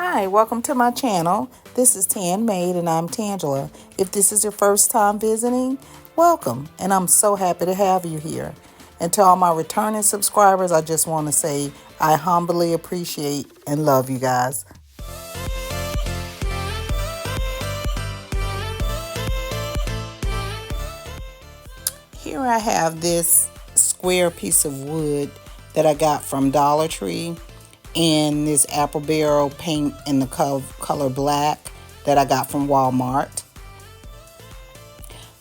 Hi, welcome to my channel. This is Tan Maid and I'm Tangela. If this is your first time visiting, welcome, and I'm so happy to have you here. And to all my returning subscribers, I just want to say I humbly appreciate and love you guys. Here I have this square piece of wood that I got from Dollar Tree, and this apple barrel paint in the color black that I got from Walmart.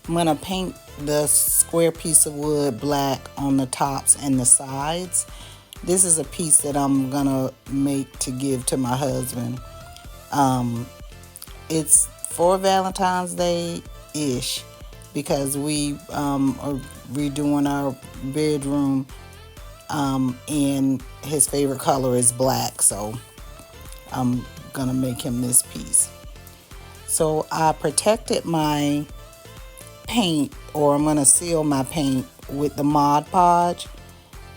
I'm going to paint the square piece of wood black on the tops and the sides. This is a piece that I'm going to make to give to my husband. It's for Valentine's Day-ish because we are redoing our bedroom, and his favorite color is black, so I'm going to make him this piece. So I protected my paint, or I'm going to seal my paint with the Mod Podge,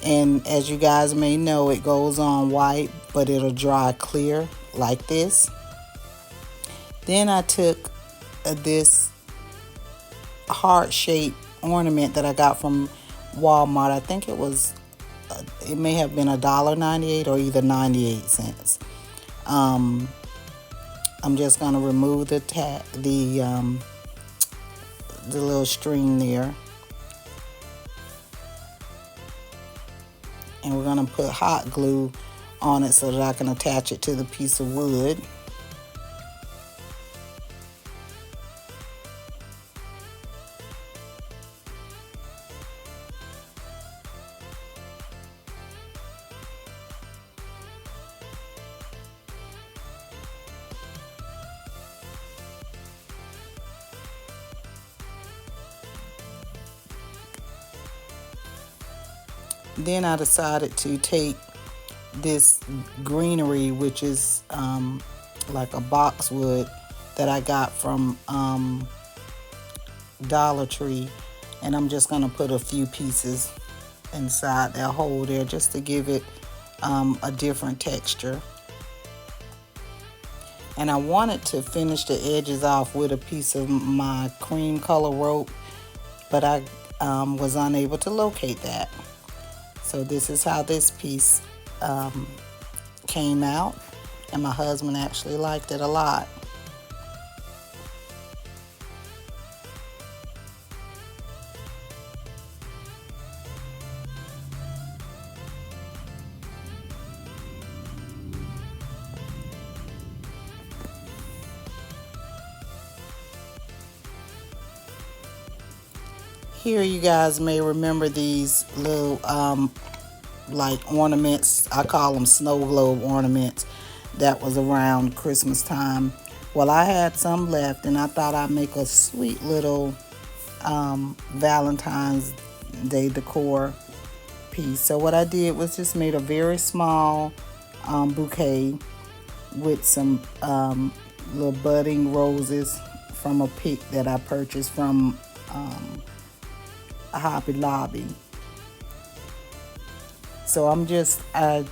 and as you guys may know, it goes on white but it'll dry clear like this. Then I took this heart-shaped ornament that I got from Walmart. I think it may have been $1.98 or either 98 cents. I'm just going to remove the little string there, and we're going to put hot glue on it so that I can attach it to the piece of wood. Then I decided to take this greenery, which is like a boxwood that I got from Dollar Tree, and I'm just going to put a few pieces inside that hole there just to give it a different texture. And I wanted to finish the edges off with a piece of my cream color rope, but I was unable to locate that. So this is how this piece came out, and my husband actually liked it a lot. Here you guys may remember these little like ornaments. I call them snow globe ornaments that was around Christmas time. Well, I had some left and I thought I'd make a sweet little Valentine's Day decor piece. So what I did was just made a very small bouquet with some little budding roses from a pick that I purchased from Hobby Lobby. So I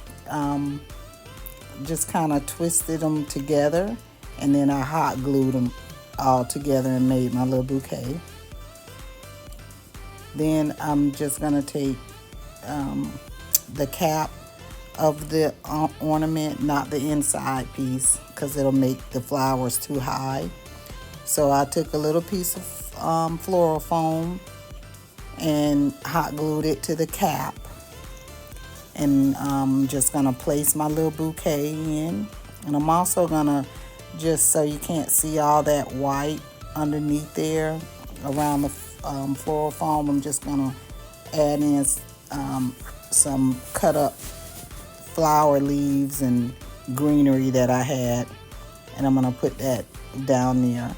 just kind of twisted them together, and then I hot glued them all together and made my little bouquet. Then I'm just gonna take the cap of the ornament, not the inside piece, because it'll make the flowers too high. So I took a little piece of floral foam and hot glued it to the cap, and I'm just gonna place my little bouquet in. And I'm also gonna, just so you can't see all that white underneath there around the floral foam, I'm just gonna add in some cut up flower leaves and greenery that I had, and I'm gonna put that down there.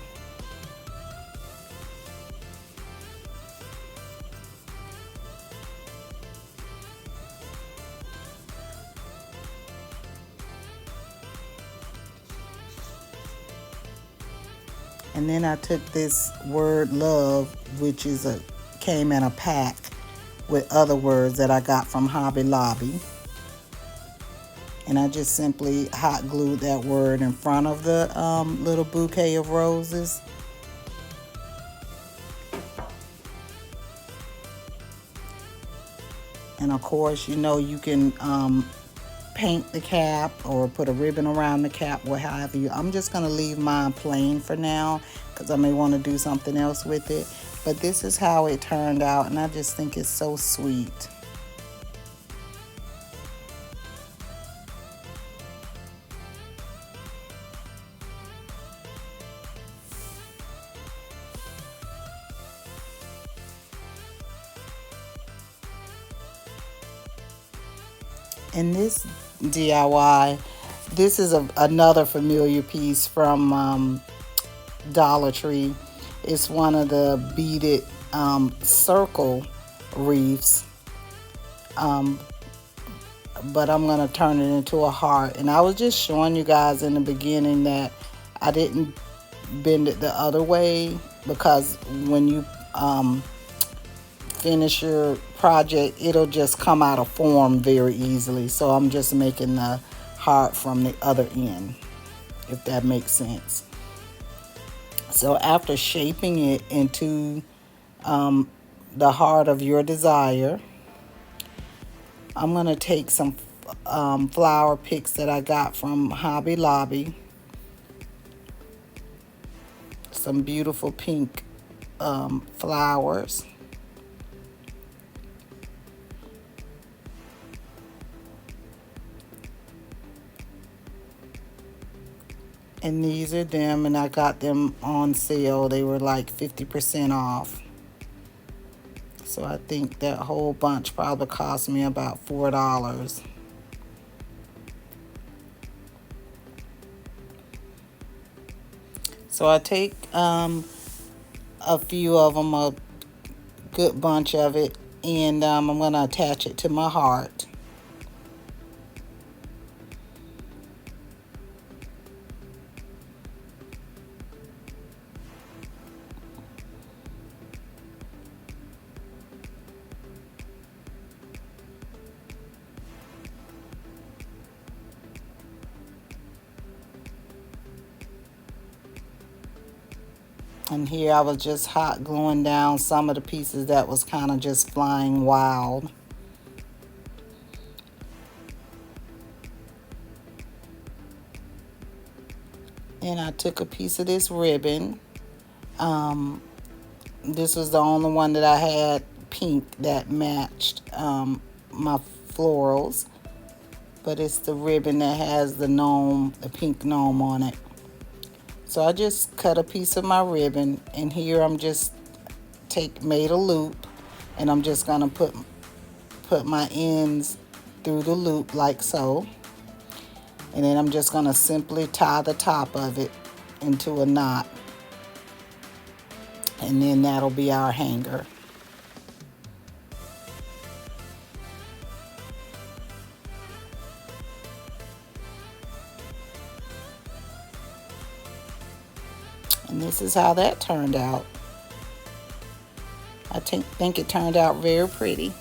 And then I took this word love, which came in a pack with other words that I got from Hobby Lobby. And I just simply hot glued that word in front of the little bouquet of roses. And of course, you can paint the cap or put a ribbon around the cap, or however you. I'm just going to leave mine plain for now because I may want to do something else with it. But this is how it turned out, and I just think it's so sweet. And this DIY, this is another familiar piece from Dollar Tree. It's one of the beaded circle wreaths, but I'm going to turn it into a heart. And I was just showing you guys in the beginning that I didn't bend it the other way, because when you finish your project, it'll just come out of form very easily. So I'm just making the heart from the other end, if that makes sense. So after shaping it into the heart of your desire, I'm going to take some flower picks that I got from Hobby Lobby. Some beautiful pink flowers. And these are them, and I got them on sale. They were like 50% off. So I think that whole bunch probably cost me about $4. So I take a few of them, a good bunch of it, and I'm going to attach it to my heart. And here I was just hot gluing down some of the pieces that was kind of just flying wild. And I took a piece of this ribbon. This was the only one that I had pink that matched my florals. But it's the ribbon that has the gnome, the pink gnome on it. So I just cut a piece of my ribbon, and here I'm just made a loop, and I'm just gonna put my ends through the loop like so, and then I'm just gonna simply tie the top of it into a knot, and then that'll be our hanger. And this is how that turned out. I think it turned out very pretty.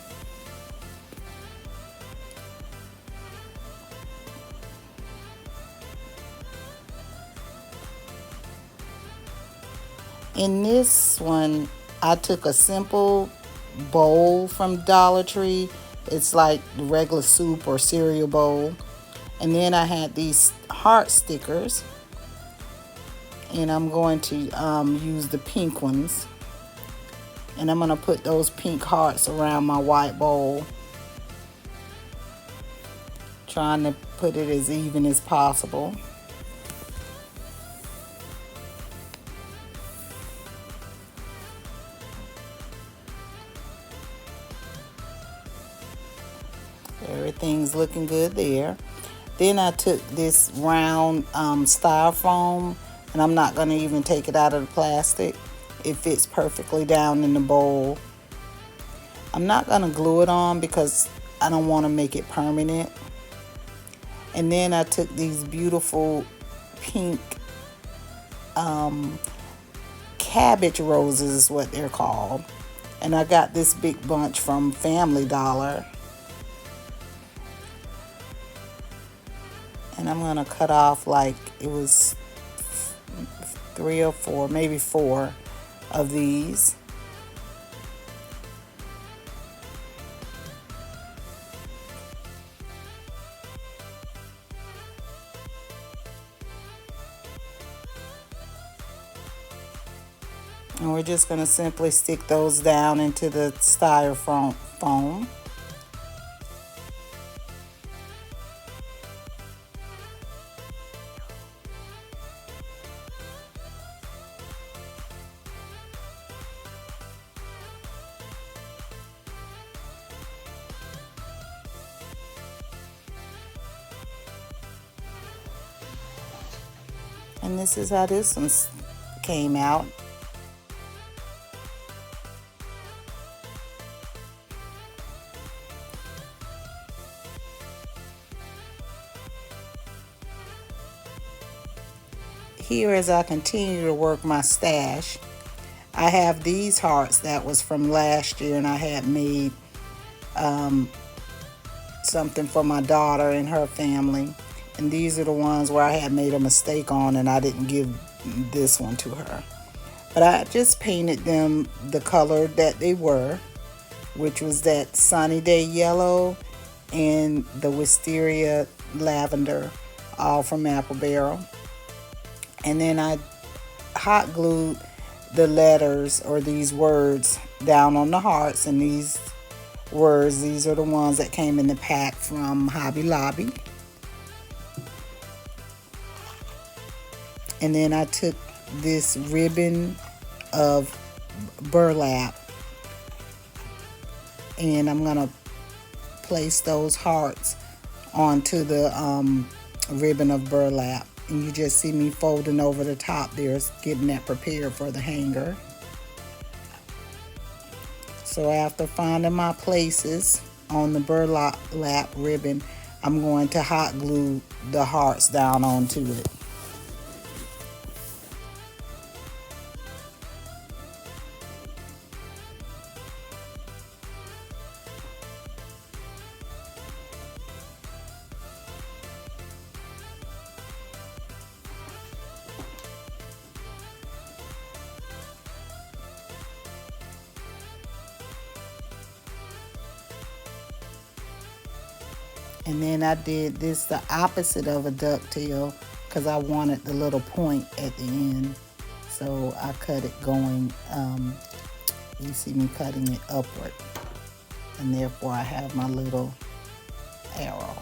In this one, I took a simple bowl from Dollar Tree. It's like the regular soup or cereal bowl. And then I had these heart stickers. And I'm going to use the pink ones. And I'm going to put those pink hearts around my white bowl. Trying to put it as even as possible. Everything's looking good there. Then I took this round styrofoam, and I'm not going to even take it out of the plastic. It fits perfectly down in the bowl. I'm not going to glue it on because I don't want to make it permanent. And then I took these beautiful pink cabbage roses is what they're called. And I got this big bunch from Family Dollar. And I'm going to cut off like it was 3 or 4, maybe 4 of these. And we're just going to simply stick those down into the styrofoam foam. And this is how this one came out. Here, as I continue to work my stash, I have these hearts that was from last year, and I had made something for my daughter and her family. And these are the ones where I had made a mistake on and I didn't give this one to her. But I just painted them the color that they were, which was that Sunny Day Yellow and the Wisteria Lavender, all from Apple Barrel. And then I hot glued the letters or these words down on the hearts, and these words, these are the ones that came in the pack from Hobby Lobby. And then I took this ribbon of burlap, and I'm gonna place those hearts onto the ribbon of burlap. And you just see me folding over the top there, getting that prepared for the hanger. So after finding my places on the burlap ribbon, I'm going to hot glue the hearts down onto it. And then I did this the opposite of a ducktail because I wanted the little point at the end. So I cut it going, you see me cutting it upward. And therefore I have my little arrow.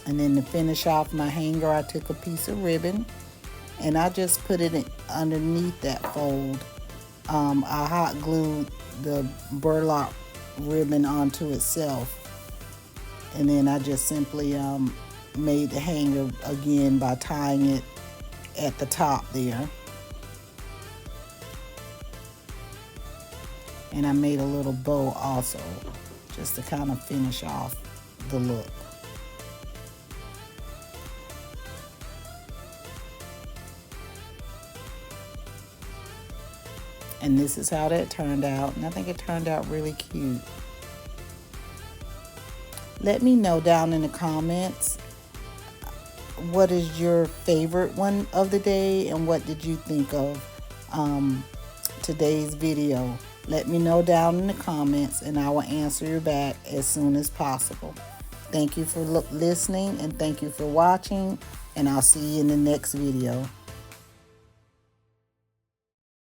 And then to finish off my hanger, I took a piece of ribbon and I just put it underneath that fold. I hot glued the burlap ribbon onto itself, and then I just simply made the hanger again by tying it at the top there. And I made a little bow also, just to kind of finish off the look. And this is how that turned out. And I think it turned out really cute. Let me know down in the comments what is your favorite one of the day and what did you think of today's video. Let me know down in the comments and I will answer you back as soon as possible. Thank you for listening and thank you for watching, and I'll see you in the next video.